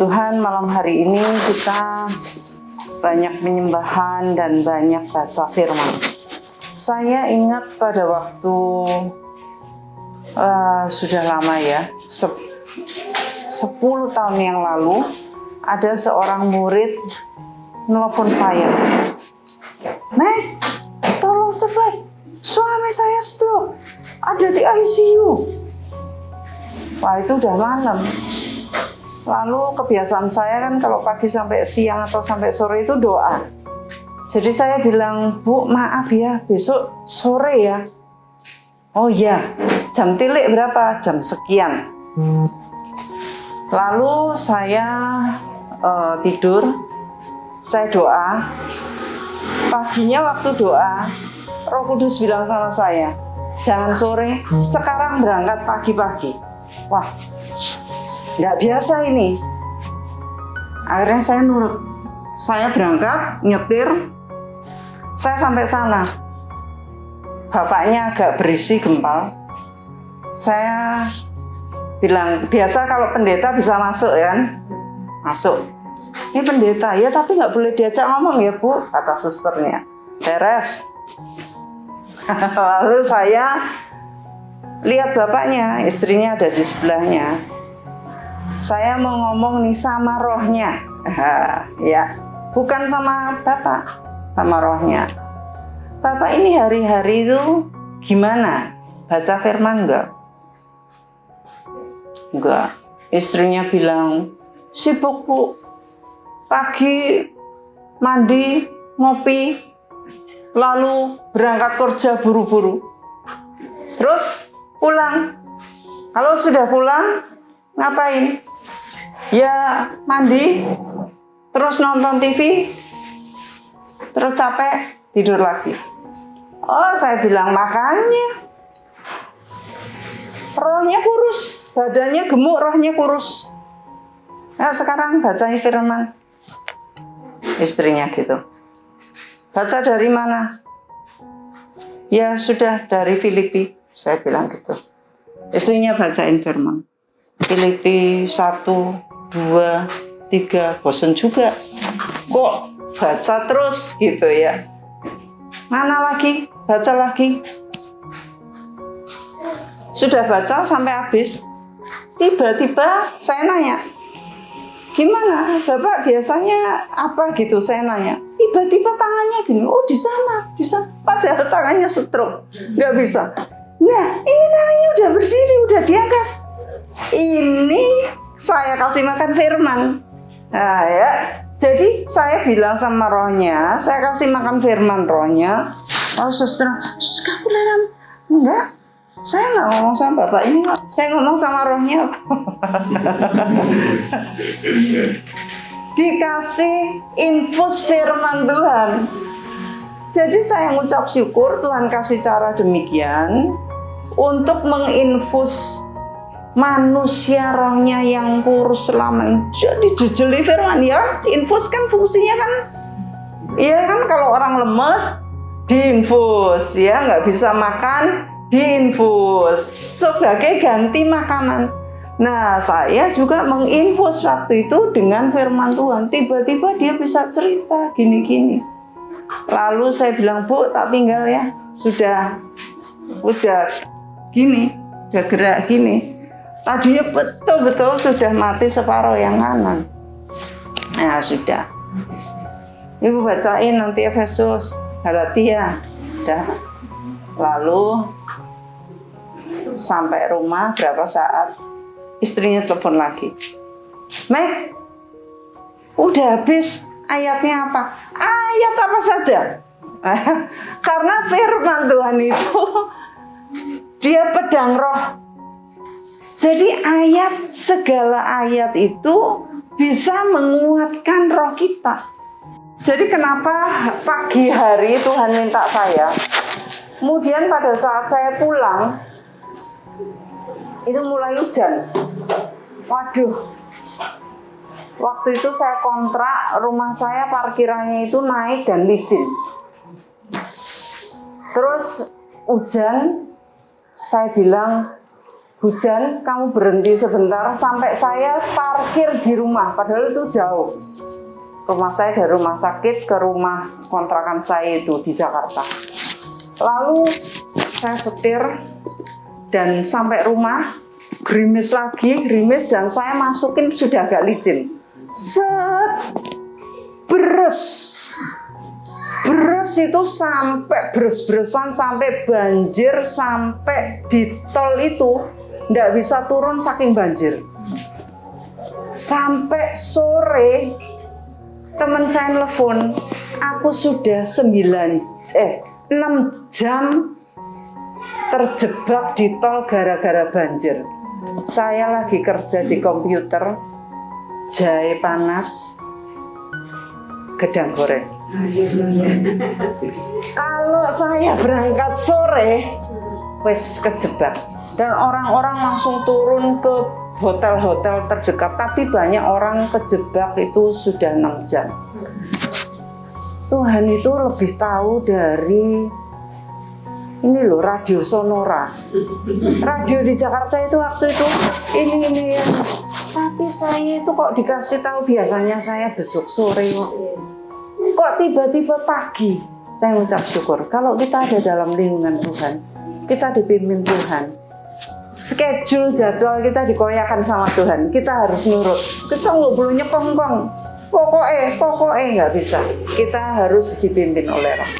Tuhan, malam hari ini kita banyak penyembahan dan banyak baca firman. Saya ingat pada waktu sudah lama ya, 10 tahun yang lalu, ada seorang murid nelpon saya. "Nek, tolong cepat, suami saya stroke, ada di ICU." Wah, itu udah malam. Lalu kebiasaan saya kan kalau pagi sampai siang atau sampai sore itu doa. Jadi saya bilang, "Bu, maaf ya, besok sore ya." "Oh iya, jam tilik berapa?" "Jam sekian." Lalu saya tidur, saya doa. Paginya waktu doa, Roh Kudus bilang sama saya, "Jangan sore, sekarang berangkat pagi-pagi." Wah, nggak biasa ini. Akhirnya saya nurut. Saya berangkat, nyetir. Saya sampai sana. Bapaknya agak berisi gempal. Saya bilang, biasa kalau pendeta bisa masuk kan? Masuk. "Ini pendeta." "Ya, tapi nggak boleh diajak ngomong ya, Bu," kata susternya. "Beres." Lalu saya lihat bapaknya, istrinya ada di sebelahnya. Saya mau ngomong nih sama rohnya. Ya, bukan sama bapak, sama rohnya. "Bapak ini hari-hari itu gimana? Baca firman enggak?" "Enggak." Istrinya bilang, "Sibuk, Bu. Pagi mandi, ngopi, lalu berangkat kerja buru-buru. Terus pulang. Kalau sudah pulang, ngapain? Ya mandi, terus nonton TV, terus capek, tidur lagi." Oh, saya bilang, makanya rohnya kurus, badannya gemuk, rohnya kurus. Nah, sekarang bacain firman. Istrinya gitu. "Baca dari mana?" "Ya sudah, dari Filipi." Saya bilang gitu. Istrinya bacain firman. Filipi 1, 2, 3, bosan juga. Kok baca terus gitu ya. "Mana lagi? Baca lagi." Sudah baca sampai habis. Tiba-tiba saya nanya, "Gimana? Bapak biasanya apa gitu?" Saya nanya. Tiba-tiba tangannya gini, "Oh, di sana, bisa." Padahal tangannya stroke, nggak bisa. Nah, ini tangannya udah berdiri, udah diangkat. Ini saya kasih makan firman. Nah ya, jadi saya bilang sama rohnya, saya kasih makan firman rohnya. Oh, suster, kamu larang? Enggak, saya nggak ngomong sama bapak ini, saya ngomong sama rohnya. Dikasih infus firman Tuhan. Jadi saya ngucap syukur Tuhan kasih cara demikian untuk menginfus manusia rohnya yang kurus selama ini. Jadi jujuli firman ya, infus kan fungsinya kan, iya kan, kalau orang lemes diinfus ya, nggak bisa makan diinfus sebagai ganti makanan. Nah, saya juga menginfus waktu itu dengan firman Tuhan. Tiba-tiba dia bisa cerita gini-gini. Lalu saya bilang, "Bu, tak tinggal ya, udah gini, udah gerak gini." Tadinya betul-betul sudah mati separuh yang kanan. Nah, sudah. Ibu bacain nanti Efesus, Galatia. Udah. Lalu sampai rumah berapa saat, istrinya telepon lagi. "Mek, udah habis ayatnya apa?" "Ayat apa saja?" Karena firman Tuhan itu dia pedang roh. Jadi segala ayat itu bisa menguatkan roh kita. Jadi kenapa pagi hari Tuhan minta saya, kemudian pada saat saya pulang, itu mulai hujan. Waduh, waktu itu saya kontrak, rumah saya parkirannya itu naik dan licin. Terus hujan, saya bilang, hujan, kamu berhenti sebentar sampai saya parkir di rumah, padahal itu jauh. Rumah saya dari rumah sakit ke rumah kontrakan saya itu di Jakarta. Lalu saya setir dan sampai rumah, gerimis lagi, gerimis, dan saya masukin sudah agak licin. Set, beres itu sampai beres-beresan, sampai banjir, sampai di tol itu nggak bisa turun saking banjir. Sampai sore teman saya nelfon, aku sudah 6 jam terjebak di tol gara-gara banjir. Saya lagi kerja di komputer, jahe panas, gedang goreng. Kalau saya berangkat sore, wes kejebak. Dan orang-orang langsung turun ke hotel-hotel terdekat. Tapi banyak orang kejebak itu sudah 6 jam. Tuhan itu lebih tahu dari ini loh, radio Sonora. Radio di Jakarta itu waktu itu ini ya. Tapi saya itu kok dikasih tahu, biasanya saya besok sore kok tiba-tiba pagi. Saya ucap syukur kalau kita ada dalam lindungan Tuhan, kita dipimpin Tuhan, schedule jadwal kita dikoyakan sama Tuhan, kita harus nurut. Kita nggak boleh nyekongkong, pokoknya nggak bisa. Kita harus dipimpin oleh Roh.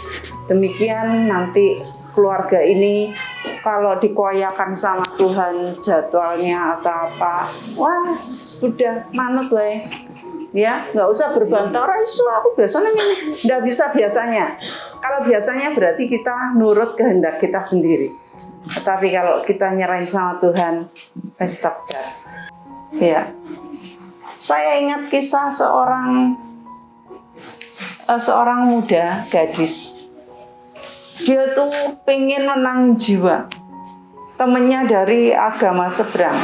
Demikian nanti keluarga ini kalau dikoyakan sama Tuhan jadwalnya atau apa, wah sudah manut wae. Ya, nggak usah berbantah, aku biasanya ini, nggak bisa biasanya. Kalau biasanya berarti kita nurut kehendak kita sendiri. Tetapi kalau kita nyerahin sama Tuhan, pestakjar. Ya, saya ingat kisah seorang muda, gadis. Dia tuh pengen menangin jiwa temennya dari agama seberang.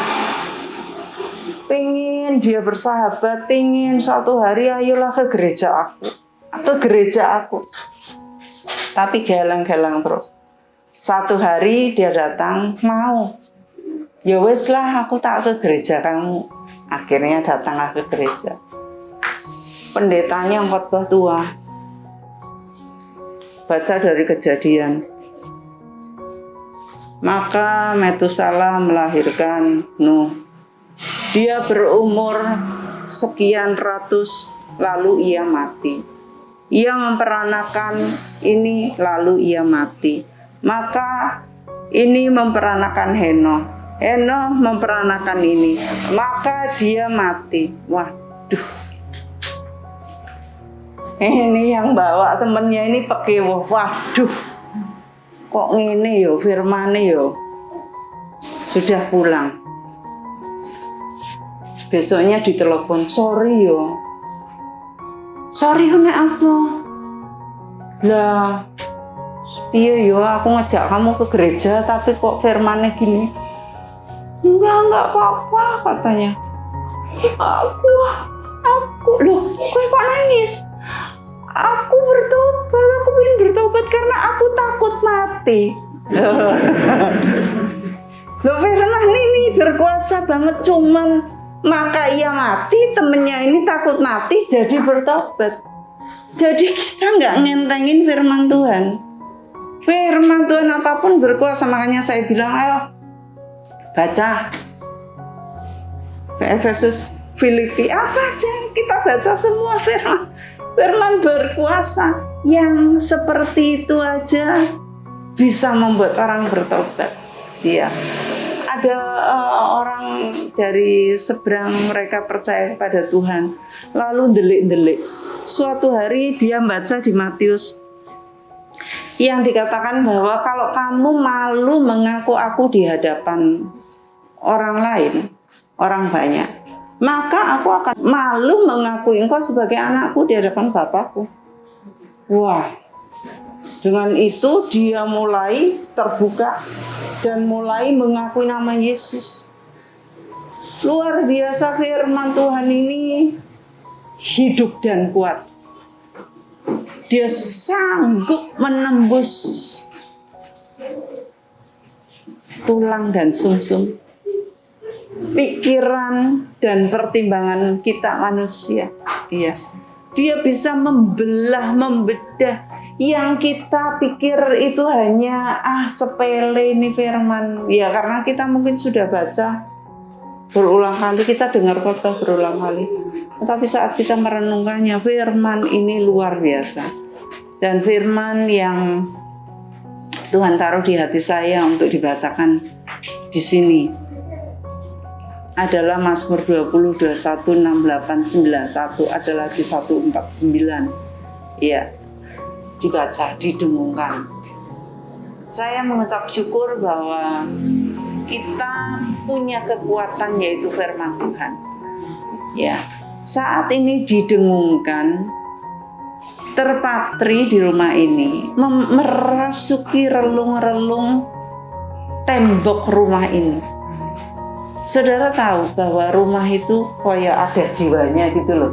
Pengen dia bersahabat, pengen suatu hari ayolah ke gereja aku. Tapi galang-galang terus. Satu hari dia datang, mau. Ya wes lah, aku tak ke gereja kamu. Akhirnya datanglah ke gereja. Pendetanya khotbah tua. Baca dari Kejadian. Maka Metusalah melahirkan Nuh. Dia berumur sekian ratus, lalu ia mati. Ia memperanakan ini, lalu ia mati. Maka ini memperanakan Henoh. Henoh memperanakan ini, maka dia mati. Waduh. Ini yang bawa temennya ini pekewoh. Waduh. Kok ngene yo firmane yo. Sudah pulang. Besoknya ditelepon, sorry nek apa? Lah, piye yo aku ngajak kamu ke gereja tapi kok firmannya gini? Enggak apa-apa katanya. Aku loh, kok nangis? Aku ingin bertobat karena aku takut mati. Loh, firman ini berkuasa banget, cuman maka ia mati, temennya ini takut mati jadi bertobat. Jadi kita nggak ngentengin firman Tuhan. Firman Tuhan apapun berkuasa, makanya saya bilang ayo baca Efesus, Filipi, apa aja kita baca semua firman berkuasa yang seperti itu aja bisa membuat orang bertobat. Iya. Ada orang dari seberang, mereka percaya kepada Tuhan, lalu delik-delik. Suatu hari dia baca di Matius yang dikatakan bahwa kalau kamu malu mengaku aku di hadapan orang lain, orang banyak, maka aku akan malu mengakui engkau sebagai anakku di hadapan Bapakku. Wah, dengan itu dia mulai terbuka dan mulai mengakui nama Yesus. Luar biasa, firman Tuhan ini hidup dan kuat. Dia sanggup menembus tulang dan sumsum. pikiran dan pertimbangan kita manusia. Iya. Dia bisa membelah, membedah yang kita pikir itu hanya sepele ini firman. Ya karena kita mungkin sudah baca berulang kali, kita dengar khotbah berulang kali. Tapi saat kita merenungkannya, firman ini luar biasa. Dan firman yang Tuhan taruh di hati saya untuk dibacakan di sini adalah Mazmur 20, 21, 68, 91, ada lagi 149. Iya, dibaca, didengungkan. Saya mengucap syukur bahwa kita punya kekuatan yaitu firman Tuhan. Ya, saat ini didengungkan, terpatri di rumah ini, merasuki relung-relung tembok rumah ini. Saudara tahu bahwa rumah itu kayak ada jiwanya gitu loh.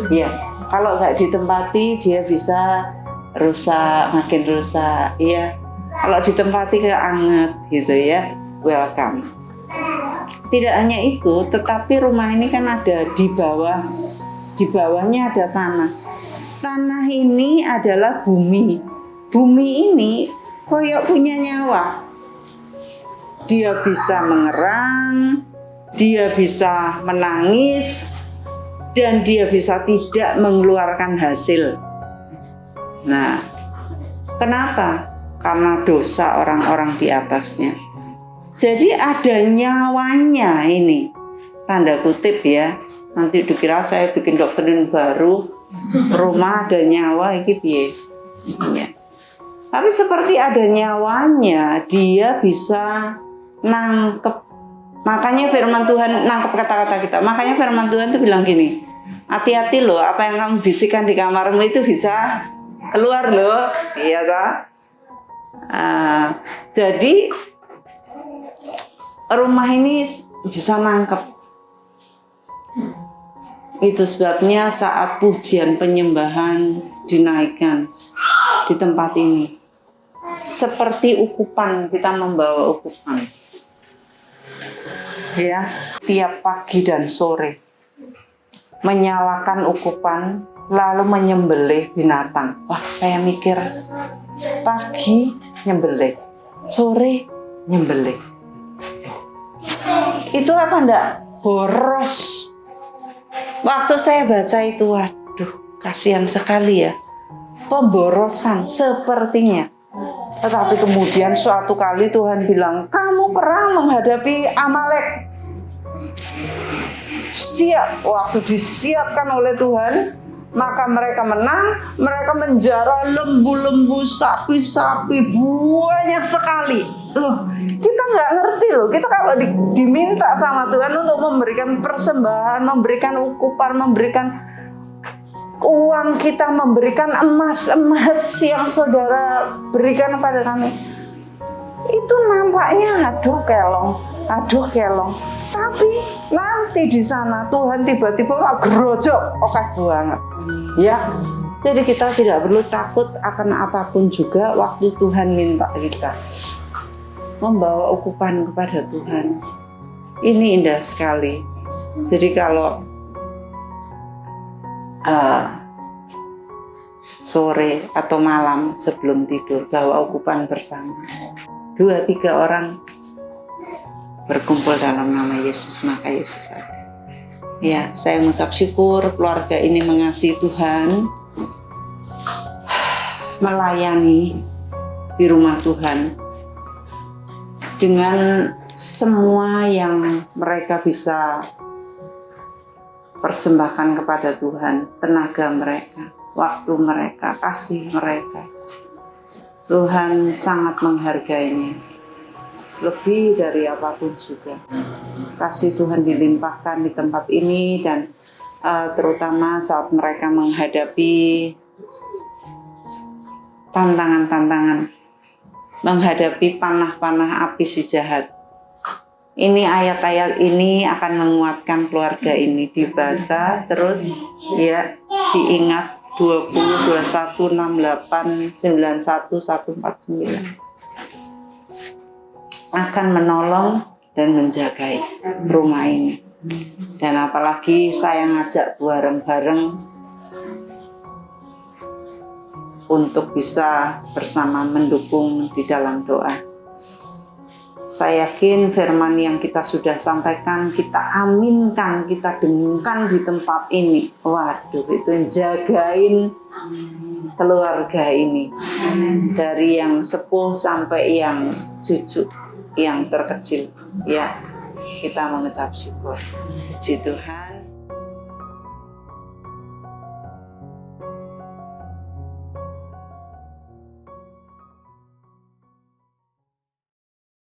Ya, kalau nggak ditempati dia bisa rusak, makin rusak. Ya, kalau ditempati keanget gitu ya. Welcome. Tidak hanya itu, tetapi rumah ini kan ada di bawah. Di bawahnya ada tanah. Tanah ini adalah bumi. Bumi ini koyok punya nyawa. Dia bisa mengerang, dia bisa menangis, dan dia bisa tidak mengeluarkan hasil. Nah, kenapa? Karena dosa orang-orang di atasnya. Jadi ada nyawanya ini, tanda kutip ya. Nanti dikira saya bikin doktrin baru, rumah ada nyawa iki piye. Ya. Tapi seperti ada nyawanya, dia bisa nangkep. Makanya firman Tuhan nangkep kata-kata kita. Makanya firman Tuhan itu bilang gini, hati-hati loh, apa yang kamu bisikan di kamarmu itu bisa keluar loh. Iya kan? Jadi rumah ini bisa nangkep. Itu sebabnya saat pujian penyembahan dinaikkan di tempat ini, seperti ukupan, kita membawa ukupan. Ya, tiap pagi dan sore menyalakan ukupan, lalu menyembelih binatang. Wah, saya mikir pagi nyembelih, sore nyembelih. Itu apa enggak boros? Waktu saya baca itu, waduh, kasihan sekali ya. Pemborosan sepertinya. Tetapi kemudian suatu kali Tuhan bilang, kamu perang menghadapi Amalek. Siap, waktu disiapkan oleh Tuhan, maka mereka menang. Mereka menjara lembu-lembu, sapi-sapi, banyak sekali. Loh, kita nggak ngerti loh. Kita kalau diminta sama Tuhan untuk memberikan persembahan, memberikan ukupan, memberikan uang kita, memberikan emas-emas yang saudara berikan kepada kami, itu nampaknya aduh kelong. Tapi nanti di sana Tuhan tiba-tiba gerojok, oke banget. Ya, jadi kita tidak perlu takut akan apapun juga waktu Tuhan minta kita membawa ukupan kepada Tuhan. Ini indah sekali. Jadi kalau sore atau malam sebelum tidur bawa ukupan bersama, 2-3 orang berkumpul dalam nama Yesus, maka Yesus ada. Ya, saya mengucap syukur keluarga ini mengasihi Tuhan, melayani di rumah Tuhan dengan semua yang mereka bisa persembahkan kepada Tuhan, tenaga mereka, waktu mereka, kasih mereka. Tuhan sangat menghargainya, lebih dari apapun juga. Kasih Tuhan dilimpahkan di tempat ini dan terutama saat mereka menghadapi tantangan-tantangan, menghadapi panah-panah api si jahat. Ini ayat-ayat ini akan menguatkan keluarga ini, dibaca terus ya, diingat 20, 21, 68, 91, 149. Akan menolong dan menjagai rumah ini. Dan apalagi saya ngajak bareng-bareng untuk bisa bersama mendukung di dalam doa. Saya yakin firman yang kita sudah sampaikan, kita aminkan, kita dengungkan di tempat ini. Waduh, itu jagain keluarga ini. Dari yang sepuh sampai yang cucu, yang terkecil. Ya, kita mengucap syukur. Puji Tuhan.